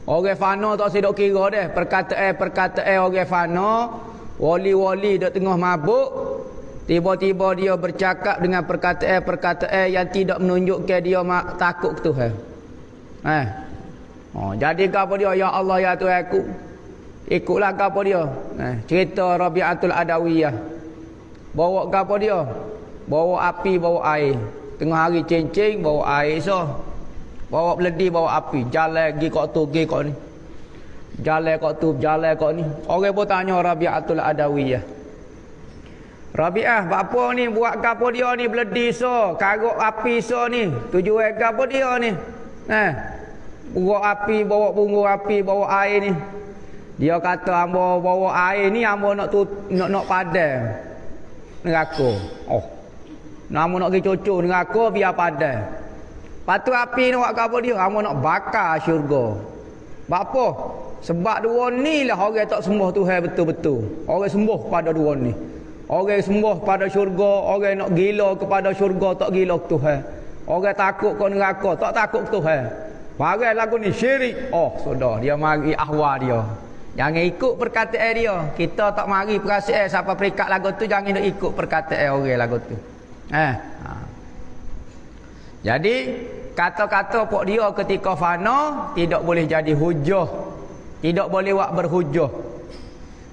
Orang fana tak sedok kira dah. Perkataan orang fana, wali-wali duk tengah mabuk, tiba-tiba dia bercakap dengan perkataan yang tidak menunjukkan dia takut ke Tuhan. Jadi apa dia? Ya Allah ya Tuhanku. Ikutlah apa dia? Cerita Rabi'atul Adawiyah. Bawa apa dia? Bawa api, bawa air. Tengah hari cincin, bawa air so. Bawa beledi, bawa api. Jalan pergi kok tu, pergi kok ni. Jalan kok tu, jalan kok ni. Orang pun tanya Rabi'atul Adawiyah. Rabi'ah, apa ni? Buat apa dia ni? Beledi so. Karuk api so ni. Tujuan apa dia ni? Bawa api, bawa punggung api, bawa air ni. Dia kata, hamba bawa air ni, hamba nak padam neraka. Hamba nak pergi cucuk neraka biar padam. Patu api ni buat apa dia? Hamba nak bakar syurga. Apa? Sebab dua ni lah orang tak sembah Tuhan betul-betul. Orang sembah pada dua ni. Orang sembah pada syurga, orang nak gila kepada syurga, tak gila ke Tuhan. Orang takut ke neraka, tak takut ke Tuhan. Barang lagu ni syirik. Sudah dia mari ahwal dia. Jangan ikut perkataan dia. Kita tak mari perasaan siapa perikat lagu tu, jangan nak ikut perkataan orang lagu tu. Jadi kata-kata pok dia ketika fana tidak boleh jadi hujah. Tidak boleh buat berhujah.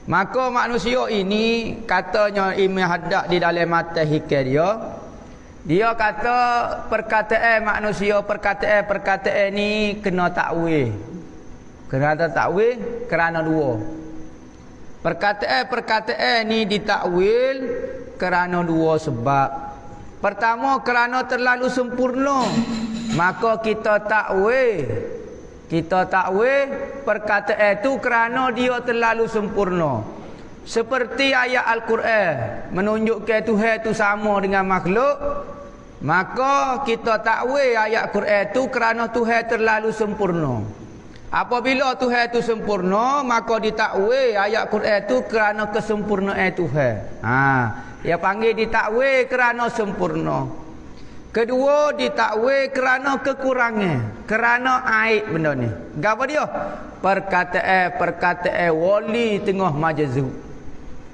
Maka manusia ini katanya Ibn Haddad di dalam mata hikayat dia kata perkataan manusia, perkataan ni kena takwil. Kena takwil kerana dua. Perkataan ni ditakwil kerana dua sebab. Pertama, kerana terlalu sempurna, maka kita takwil perkataan itu kerana dia terlalu sempurna. Seperti ayat Al-Quran menunjukkan Tuhan itu sama dengan makhluk, maka kita takwil ayat Quran itu kerana Tuhan terlalu sempurna. Apabila Tuhan itu sempurna, maka ditakwil ayat Quran itu kerana kesempurnaan Tuhan. Dia panggil ditakwil kerana sempurna. Kedua, ditakwil kerana kekurangan, kerana aib benda ni. Apa dia? Perkataan wali tengah majzub.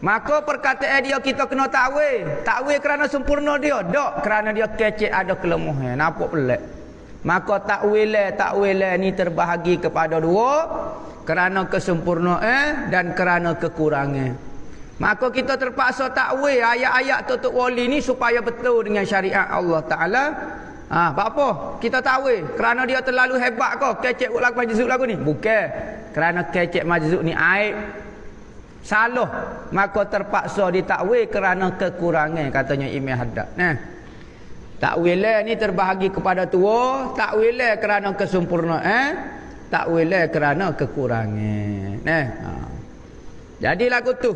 Maka perkataan dia kita kena takwil kerana sempurna dia, tak kerana dia kecil ada kelemahan, nampak pelik. Maka takwil ni terbahagi kepada dua, kerana kesempurnaan dan kerana kekurangan. Maka kita terpaksa takwil ayat-ayat tutup wali ni supaya betul dengan syariat Allah Ta'ala. Apa? Kita takwil kerana dia terlalu hebat kau, kecek lagu majzub lagu ni. Bukan. Kerana kecek majzub ni aib, salah, maka terpaksa ditakwil kerana kekurangan, katanya Ibn Haddad. Takwil ni terbahagi kepada dua. Takwil kerana kesempurnaan, takwil kerana kekurangan. Jadi lagu tu